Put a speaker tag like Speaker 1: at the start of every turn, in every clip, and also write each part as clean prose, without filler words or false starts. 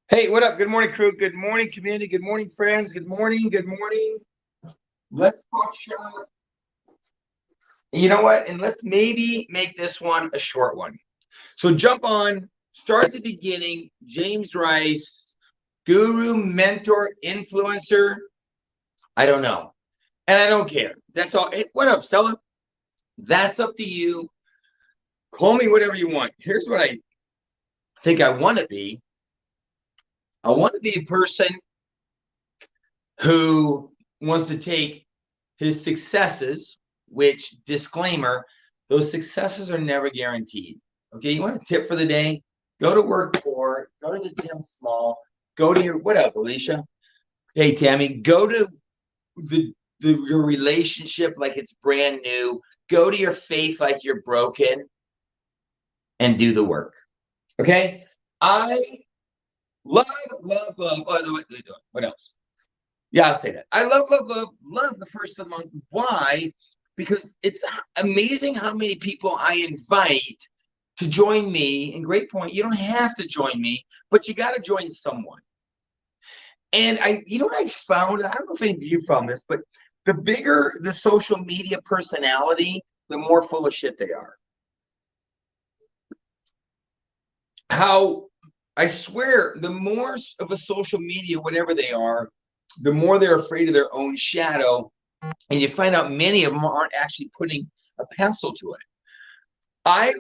Speaker 1: Hey, what up? Good morning, crew. Good morning, community. Good morning, friends. Good morning. Good morning. Let's talk shop. You know what? And let's maybe make this one a short one. So jump on, start at the beginning. James Rice, guru, mentor, influencer. I don't know. And I don't care. That's all. Hey, what up, Stella? That's up to you. Call me whatever you want. Here's what I think I want to be. I want to be a person who wants to take his successes, which disclaimer, those successes are never guaranteed. Okay, you want a tip for the day? Go to work poor, go to the gym small, go to your what up, Alicia? Hey Tammy, go to your relationship like it's brand new, go to your faith like you're broken, and do the work. Okay. I love. Oh, what else? Yeah, I'll say that. I love the first of the month. Why? Because it's amazing how many people I invite to join me. And great point. You don't have to join me, but you got to join someone. And you know what I found? I don't know if any of you found this, but the bigger the social media personality, the more full of shit they are. How I swear, the more of a social media, whatever they are, the more they're afraid of their own shadow. And you find out many of them aren't actually putting a pencil to it. I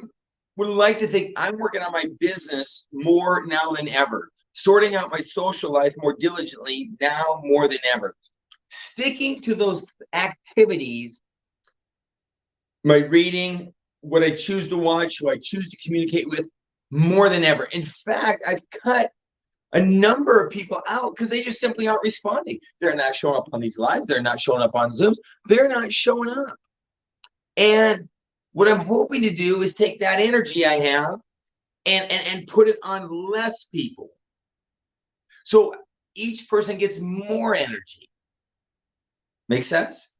Speaker 1: would like to think I'm working on my business more now than ever, sorting out my social life more diligently now more than ever, sticking to those activities, my reading, what I choose to watch, who I choose to communicate with more than ever. In fact, I've cut a number of people out because they just simply aren't responding. They're not showing up on these lives. They're not showing up on Zooms. They're not showing up. And what I'm hoping to do is take that energy I have and put it on less people. So each person gets more energy. Make sense?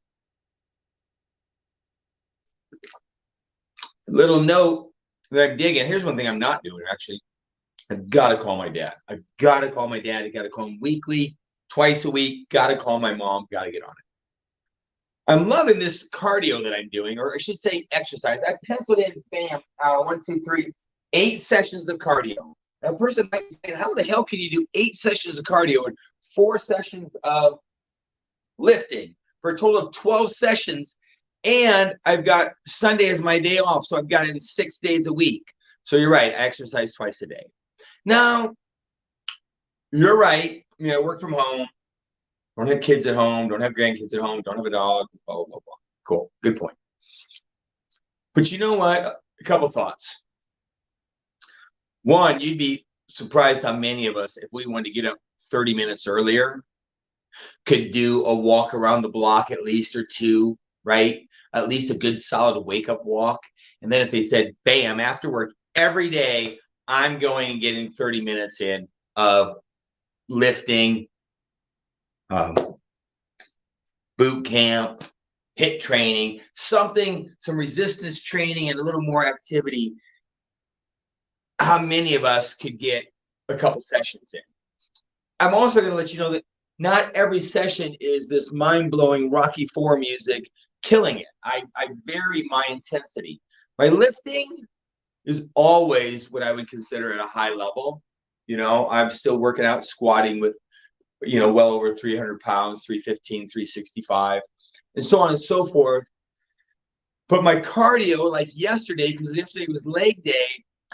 Speaker 1: Little note that I'm digging. Here's one thing I'm not doing actually. I've got to call my dad. I've got to call my dad. I got to call him weekly, twice a week. Got to call my mom. Got to get on it. I'm loving this cardio that I'm doing, or I should say exercise. I penciled in, bam, 1, 2, 3, 8 sessions of cardio. Now, a person might be saying, how the hell can you do 8 sessions of cardio and 4 sessions of lifting for a total of 12 sessions? And I've got Sunday as my day off, so I've got it in 6 days a week. So you're right, I exercise twice a day. Now, you're right. I work from home. Don't have kids at home. Don't have grandkids at home. Don't have a dog. Blah, blah, blah. Cool. Good point. But you know what? A couple thoughts. One, you'd be surprised how many of us, if we wanted to get up 30 minutes earlier, could do a walk around the block at least or two, right? At least a good solid wake up walk. And then if they said, bam, after work every day, I'm going and getting 30 minutes in of lifting, boot camp, HIIT training, something, some resistance training, and a little more activity. How many of us could get a couple sessions in? I'm also going to let you know that not every session is this mind-blowing Rocky IV music killing it. I vary my intensity. My lifting is always what I would consider at a high level. I'm still working out squatting with well over 300 pounds, 315, 365, and so on and so forth. But my cardio, like yesterday, because yesterday was leg day,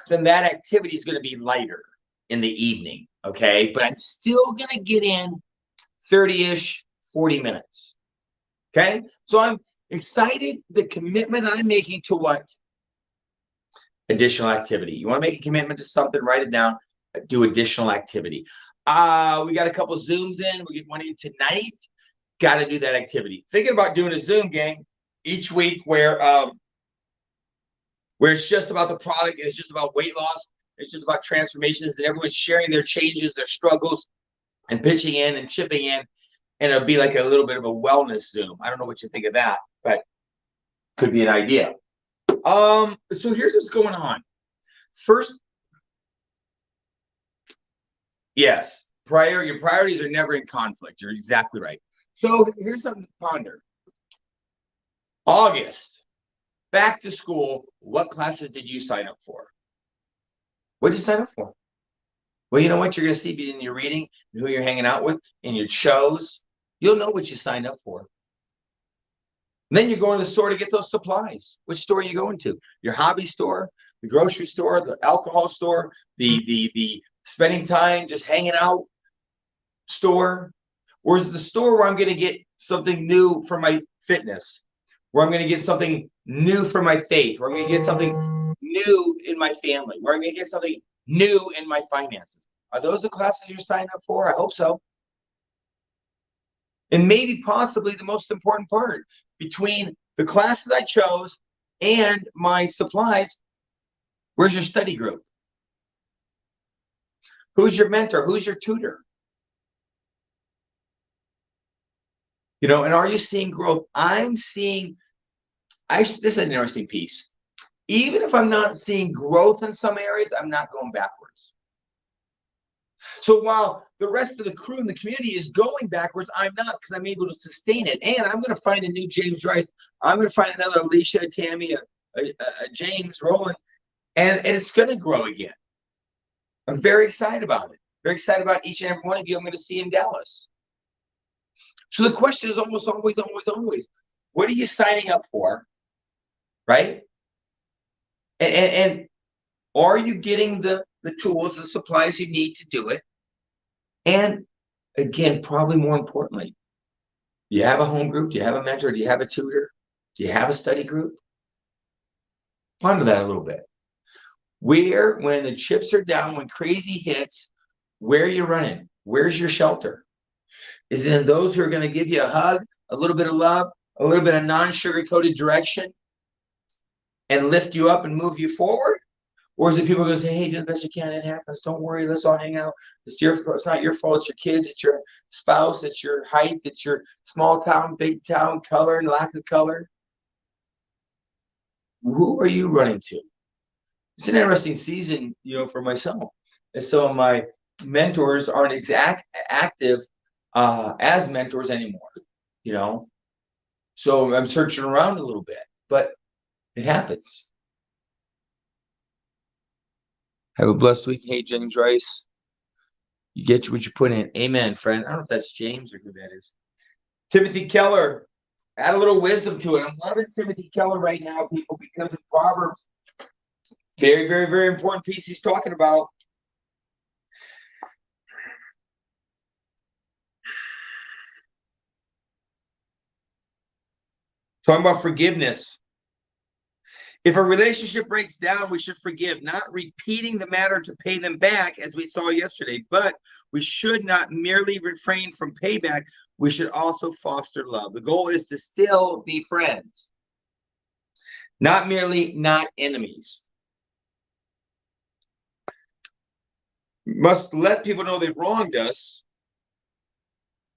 Speaker 1: then that activity is going to be lighter in the evening. Okay. But I'm still going to get in 30-ish, 40 minutes. Okay. So I'm excited. The commitment I'm making to what? Additional activity. You want to make a commitment to something, write it down, do additional activity. We got a couple Zooms in. We get one in tonight. Got to do that activity. Thinking about doing a Zoom, gang, each week where it's just about the product and it's just about weight loss. It's just about transformations and everyone's sharing their changes, their struggles, and pitching in and chipping in. And it'll be like a little bit of a wellness Zoom. I don't know what you think of that, but could be an idea. So here's what's going on. First, Yes. Your priorities are never in conflict. You're exactly right. So here's something to ponder. August, back to school. What classes did you sign up for? What did you sign up for? Well, you know what? You're going to see in your reading, who you're hanging out with, in your shows. You'll know what you signed up for. And then you go to the store to get those supplies. Which store are you going to? Your hobby store, the grocery store, the alcohol store, the spending time just hanging out store, or is it the store where I'm going to get something new for my fitness, where I'm going to get something new for my faith, where I'm going to get something new in my family, where I'm going to get something new in my finances? Are those the classes you're signing up for? I hope so. And maybe possibly the most important part, between the classes I chose and my supplies, where's your study group? Who's your mentor? Who's your tutor? You know, and are you seeing growth? I'm seeing, this is an interesting piece. Even if I'm not seeing growth in some areas, I'm not going backwards. So while the rest of the crew in the community is going backwards, I'm not, because I'm able to sustain it. And I'm going to find a new James Rice. I'm going to find another Alicia, Tammy, a James, Roland, and it's going to grow again. I'm very excited about it. Very excited about each and every one of you I'm going to see in Dallas. So the question is almost always, what are you signing up for, right? And are you getting the tools, the supplies you need to do it? And again, probably more importantly, do you have a home group? Do you have a mentor? Do you have a tutor? Do you have a study group? Ponder that a little bit. Where, when the chips are down, when crazy hits, where are you running? Where's your shelter? Is it in those who are going to give you a hug, a little bit of love, a little bit of non-sugar-coated direction, and lift you up and move you forward? Or is it people going to say, hey, do the best you can, it happens, don't worry, let's all hang out. It's not your fault, it's your kids, it's your spouse, it's your height, it's your small town, big town, color and lack of color? Who are you running to? It's an interesting season, you know, for myself. And so my mentors aren't active as mentors anymore, you know. So I'm searching around a little bit, but it happens. Have a blessed week. Hey, James Rice. You get what you put in. Amen, friend. I don't know if that's James or who that is. Timothy Keller. Add a little wisdom to it. I'm loving Timothy Keller right now, people, because of Proverbs. Very, very, very important piece he's talking about. Talking about forgiveness. If a relationship breaks down, we should forgive, not repeating the matter to pay them back, as we saw yesterday. But we should not merely refrain from payback. We should also foster love. The goal is to still be friends, not merely not enemies. We must let people know they've wronged us.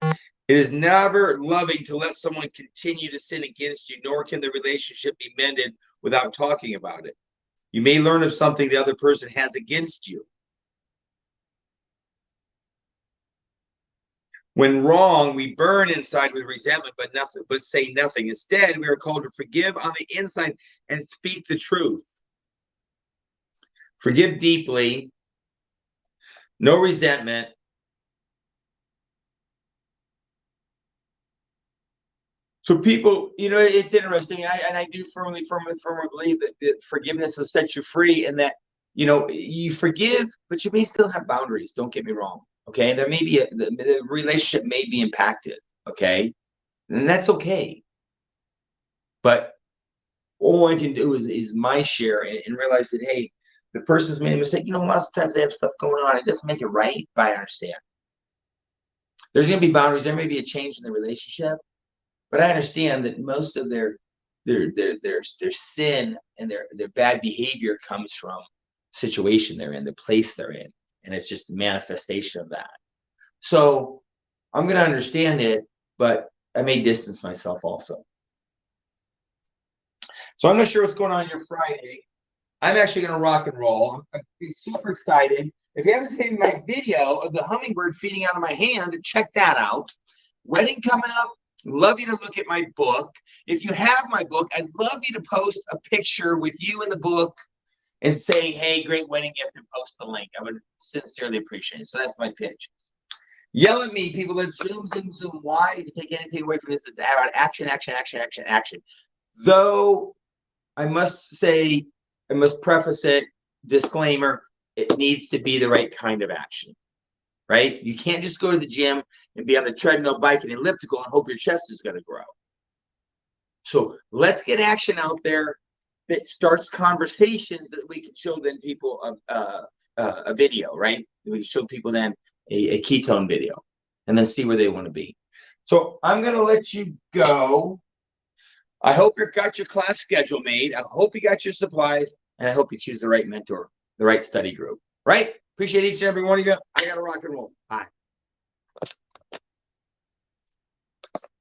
Speaker 1: It is never loving to let someone continue to sin against you, nor can the relationship be mended without talking about it. You may learn of something the other person has against you. When wrong, we burn inside with resentment, but say nothing. Instead, we are called to forgive on the inside and speak the truth. Forgive deeply, no resentment. So people, you know, it's interesting, and I do firmly believe that forgiveness will set you free, and that, you know, you forgive, but you may still have boundaries. Don't get me wrong. Okay, there may be the relationship may be impacted. Okay, and that's okay. But all I can do is my share, and realize that, hey, the person's made a mistake. You know, lots of times they have stuff going on. It doesn't make it right, but I understand. There's going to be boundaries. There may be a change in the relationship. But I understand that most of their sin and their bad behavior comes from situation they're in, the place they're in, and it's just a manifestation of that. So I'm going to understand it, but I may distance myself also. So I'm not sure what's going on your Friday. I'm actually going to rock and roll. I'm super excited. If you haven't seen my video of the hummingbird feeding out of my hand, check that out. Wedding coming up. Love you to look at my book. If you have my book, I'd love you to post a picture with you in the book and say, hey, great wedding gift, and post the link. I would sincerely appreciate it. So that's my pitch. Yell at me, people. Let's zoom. Why? To take anything away from this, it's about action, action, action, action, action. Though I must say, I must preface it, disclaimer, it needs to be the right kind of action, right? You can't just go to the gym and be on the treadmill, bike, and elliptical and hope your chest is going to grow. So let's get action out there that starts conversations that we can show then people a video, right? We can show people then a ketone video and then see where they want to be. So I'm going to let you go. I hope you got your class schedule made. I hope you got your supplies, and I hope you choose the right mentor, the right study group, right? Appreciate each and every one of you. I got to rock and roll. Bye.